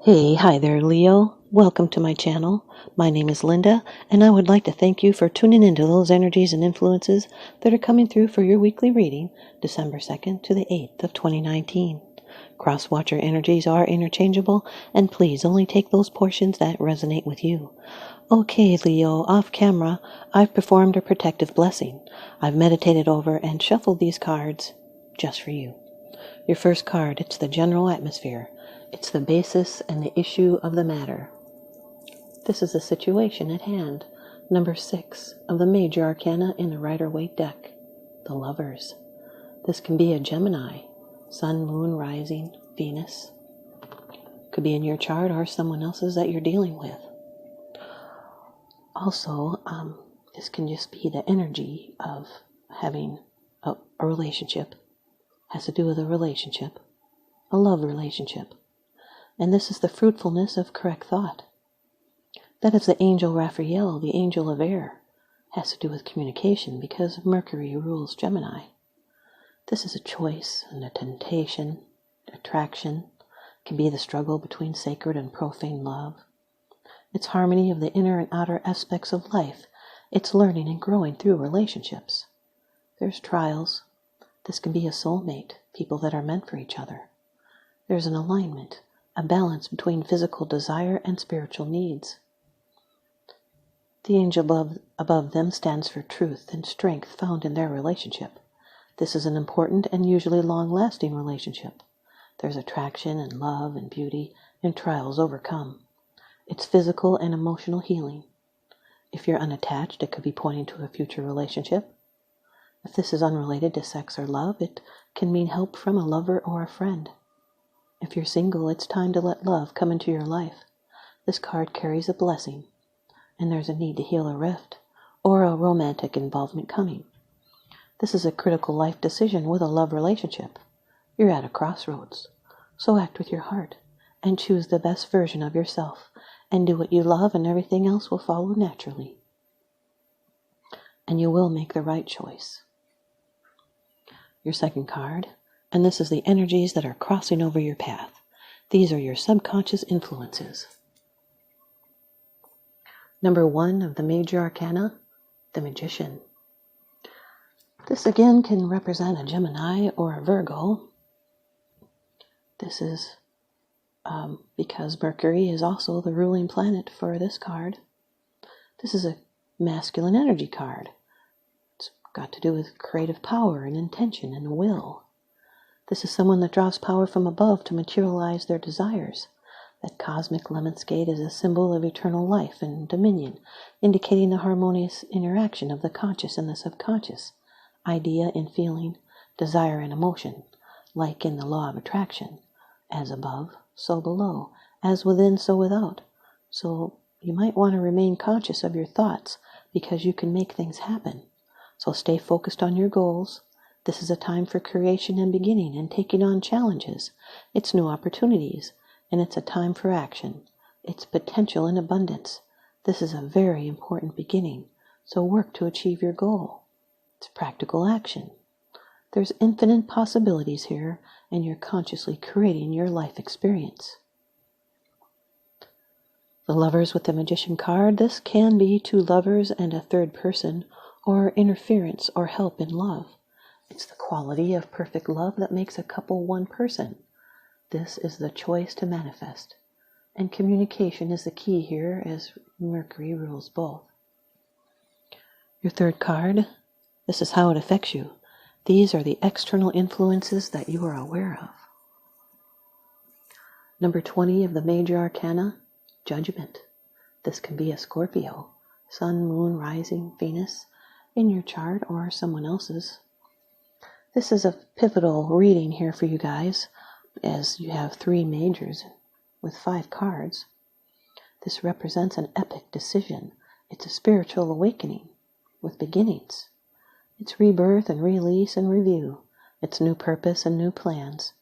Hi there, Leo. Welcome to my channel. My name is Lynda, and I would like to thank you for tuning into those energies and influences that are coming through for your weekly reading, December 2nd to the 8th of 2019. Crosswatcher energies are interchangeable, and please only take those portions that resonate with you. Okay, Leo, off camera, I've performed a protective blessing. I've meditated over and shuffled these cards just for you. Your first card, it's the general atmosphere. It's the basis and the issue of the matter. This is the situation at hand. Number 6 of the major arcana in the Rider-Waite deck, the Lovers. This can be a Gemini, Sun, Moon, Rising, Venus. Could be in your chart or someone else's that you're dealing with. Also, this can just be the energy of having a relationship. Has to do with a relationship, a love relationship. And this is the fruitfulness of correct thought. That is the angel Raphael, the angel of air. Has to do with communication because Mercury rules Gemini. This is a choice and a temptation, attraction. It can be the struggle between sacred and profane love. It's harmony of the inner and outer aspects of life. It's learning and growing through relationships. There's trials. This can be a soulmate, people that are meant for each other. There's an alignment, a balance between physical desire and spiritual needs. The angel above them stands for truth and strength found in their relationship. This is an important and usually long-lasting relationship. There's attraction and love and beauty and trials overcome. It's physical and emotional healing. If you're unattached, it could be pointing to a future relationship. If this is unrelated to sex or love, it can mean help from a lover or a friend. If you're single, it's time to let love come into your life. This card carries a blessing, and there's a need to heal a rift or a romantic involvement coming. This is a critical life decision with a love relationship. You're at a crossroads, so act with your heart and choose the best version of yourself and do what you love, and everything else will follow naturally. And you will make the right choice. Your second card, and this is the energies that are crossing over your path. These are your subconscious influences. Number 1 of the major arcana, the Magician. This again can represent a Gemini or a Virgo. This is because Mercury is also the ruling planet for this card. This is a masculine energy card. It's got to do with creative power and intention and will. This is someone that draws power from above to materialize their desires. That cosmic lemon skate is a symbol of eternal life and dominion, indicating the harmonious interaction of the conscious and the subconscious, idea and feeling, desire and emotion, like in the law of attraction, as above, so below, as within, so without. So you might want to remain conscious of your thoughts because you can make things happen. So stay focused on your goals. This is a time for creation and beginning and taking on challenges. It's new opportunities, and it's a time for action. It's potential and abundance. This is a very important beginning, so work to achieve your goal. It's practical action. There's infinite possibilities here, and you're consciously creating your life experience. The Lovers with the Magician card. This can be two lovers and a third person, or interference or help in love. It's the quality of perfect love that makes a couple one person. This is the choice to manifest. And communication is the key here, as Mercury rules both. Your third card. This is how it affects you. These are the external influences that you are aware of. Number 20 of the major arcana, Judgment. This can be a Scorpio, Sun, Moon, Rising, Venus, in your chart or someone else's. This is a pivotal reading here for you guys, as you have 3 majors with 5 cards. This represents an epic decision. It's a spiritual awakening with beginnings. It's rebirth and release and review. It's new purpose and new plans.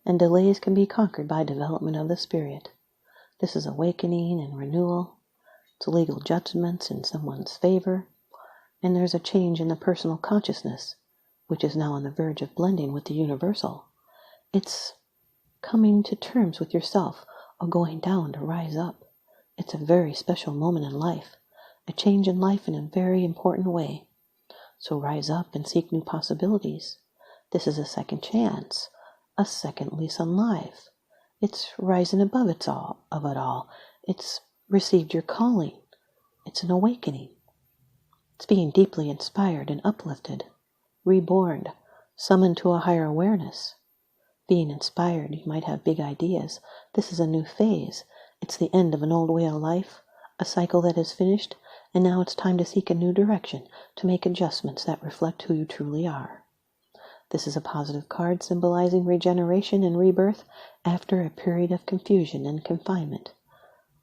And delays can be conquered by development of the spirit. This is awakening and renewal. It's legal judgments in someone's favor. And there's a change in the personal consciousness, which is now on the verge of blending with the universal. It's coming to terms with yourself, a going down to rise up. It's a very special moment in life, a change in life in a very important way. So rise up and seek new possibilities. This is a second chance, a second lease on life. It's rising above it all. It's received your calling. It's an awakening. It's being deeply inspired and uplifted, reborn, summoned to a higher awareness. Being inspired, you might have big ideas. This is a new phase. It's the end of an old way of life, a cycle that is finished, and now it's time to seek a new direction, to make adjustments that reflect who you truly are. This is a positive card symbolizing regeneration and rebirth after a period of confusion and confinement.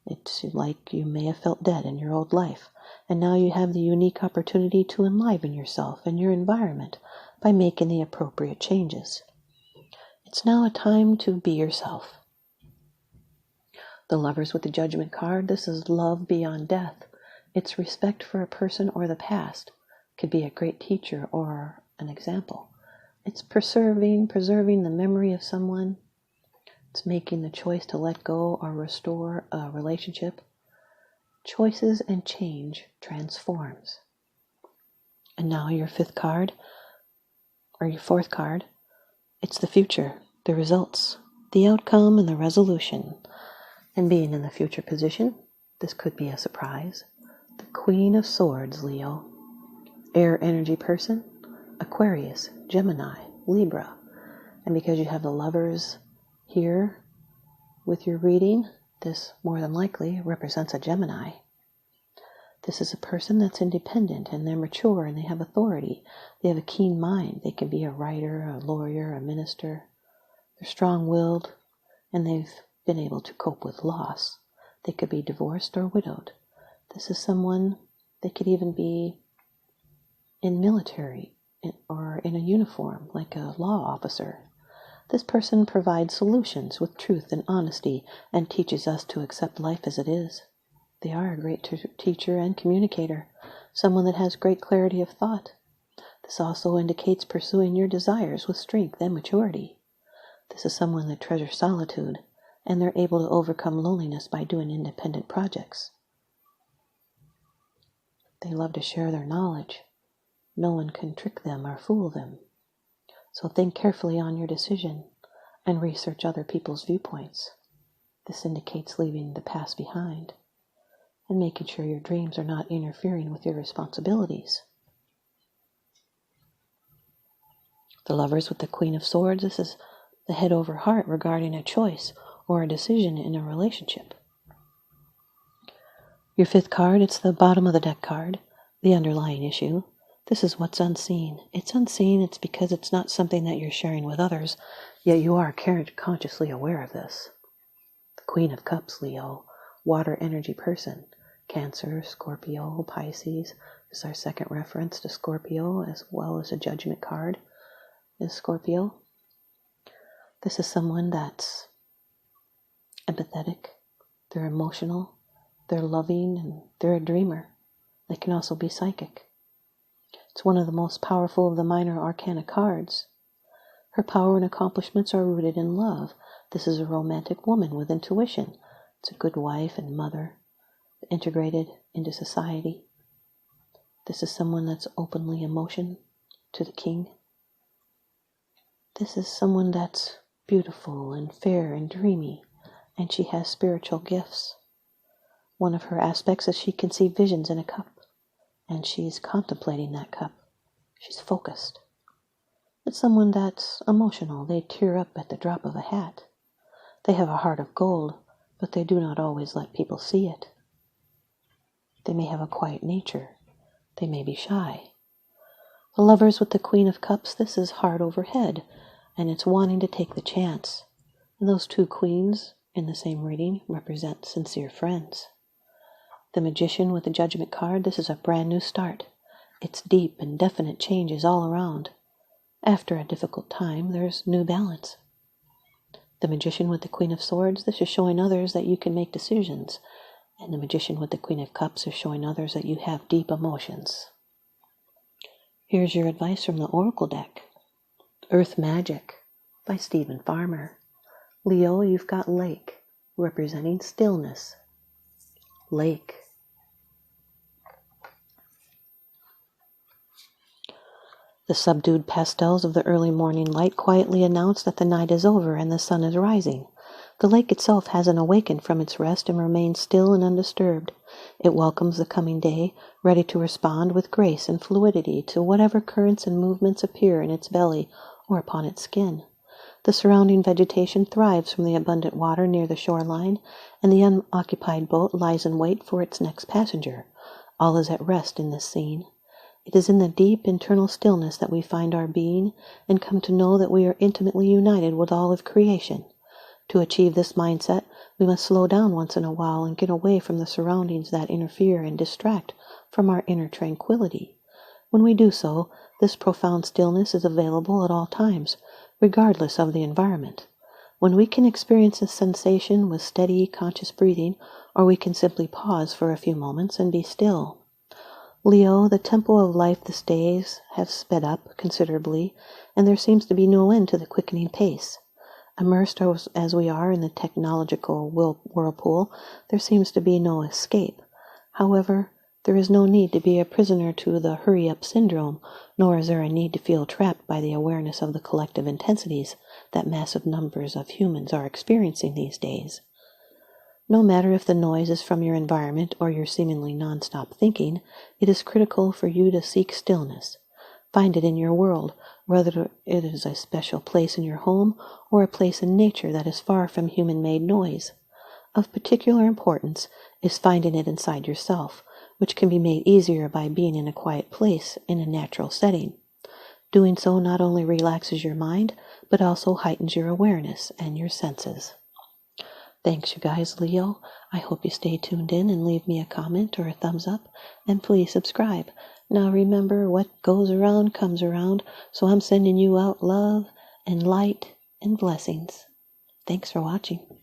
It's like you may have felt dead in your old life, and now you have the unique opportunity to enliven yourself and your environment by making the appropriate changes. It's now a time to be yourself. The Lovers with the Judgment card, this is love beyond death. It's respect for a person or the past. Could be a great teacher or an example. It's preserving the memory of someone. It's making the choice to let go or restore a relationship. Choices and change transforms. And now your fourth card. It's the future, the results, the outcome, and the resolution. And being in the future position, this could be a surprise. The Queen of Swords, Leo. Air energy person, Aquarius, Gemini, Libra. And because you have the Lovers here with your reading, this more than likely represents a Gemini. This is a person that's independent and they're mature and they have authority. They have a keen mind. They can be a writer, a lawyer, a minister. They're strong-willed and they've been able to cope with loss. They could be divorced or widowed. This is someone, they could even be in military or in a uniform, like a law officer. This person provides solutions with truth and honesty and teaches us to accept life as it is. They are a great teacher and communicator, someone that has great clarity of thought. This also indicates pursuing your desires with strength and maturity. This is someone that treasures solitude, and they're able to overcome loneliness by doing independent projects. They love to share their knowledge. No one can trick them or fool them. So think carefully on your decision and research other people's viewpoints. This indicates leaving the past behind and making sure your dreams are not interfering with your responsibilities. The Lovers with the Queen of Swords, this is the head over heart regarding a choice or a decision in a relationship. Your fifth card, it's the bottom of the deck card, the underlying issue. This is what's unseen. It's unseen, it's because it's not something that you're sharing with others, yet you are consciously aware of this. The Queen of Cups, Leo, water energy person. Cancer, Scorpio, Pisces. This is our second reference to Scorpio, as well as a judgment card is Scorpio. This is someone that's empathetic, they're emotional, they're loving, and they're a dreamer. They can also be psychic. It's one of the most powerful of the minor arcana cards. Her power and accomplishments are rooted in love. This is a romantic woman with intuition. It's a good wife and mother, integrated into society. This is someone that's openly emotion to the king. This is someone that's beautiful and fair and dreamy, and she has spiritual gifts. One of her aspects is she can see visions in a cup, and she's contemplating that cup. She's focused. It's someone that's emotional. They tear up at the drop of a hat. They have a heart of gold, but they do not always let people see it. They may have a quiet nature. They may be shy. The Lovers with the Queen of Cups, this is heart over head, and it's wanting to take the chance. And those two queens in the same reading represent sincere friends. The Magician with the Judgment card, this is a brand new start. It's deep and definite changes all around. After a difficult time, there's new balance. The Magician with the Queen of Swords, this is showing others that you can make decisions. And the Magician with the Queen of Cups is showing others that you have deep emotions. Here's your advice from the Oracle deck. Earth Magic by Stephen Farmer. Leo, you've got lake. representing stillness. Lake. The subdued pastels of the early morning light quietly announce that the night is over and the sun is rising. The lake itself hasn't awakened from its rest and remains still and undisturbed. It welcomes the coming day, ready to respond with grace and fluidity to whatever currents and movements appear in its belly or upon its skin. The surrounding vegetation thrives from the abundant water near the shoreline, and the unoccupied boat lies in wait for its next passenger. All is at rest in this scene. It is in the deep internal stillness that we find our being and come to know that we are intimately united with all of creation. To achieve this mindset, we must slow down once in a while and get away from the surroundings that interfere and distract from our inner tranquility. When we do so, this profound stillness is available at all times, regardless of the environment. When we can experience this sensation with steady, conscious breathing, or we can simply pause for a few moments and be still. Leo, the tempo of life these days has sped up considerably, and there seems to be no end to the quickening pace. Immersed as we are in the technological whirlpool, there seems to be no escape. However, there is no need to be a prisoner to the hurry-up syndrome, nor is there a need to feel trapped by the awareness of the collective intensities that massive numbers of humans are experiencing these days. No matter if the noise is from your environment or your seemingly non-stop thinking, it is critical for you to seek stillness. Find it in your world, whether it is a special place in your home or a place in nature that is far from human-made noise. Of particular importance is finding it inside yourself, which can be made easier by being in a quiet place in a natural setting. Doing so not only relaxes your mind, but also heightens your awareness and your senses. Thanks, you guys, Leo. I hope you stay tuned in and leave me a comment or a thumbs up, and please subscribe. Now remember, what goes around comes around, so I'm sending you out love and light and blessings. Thanks for watching.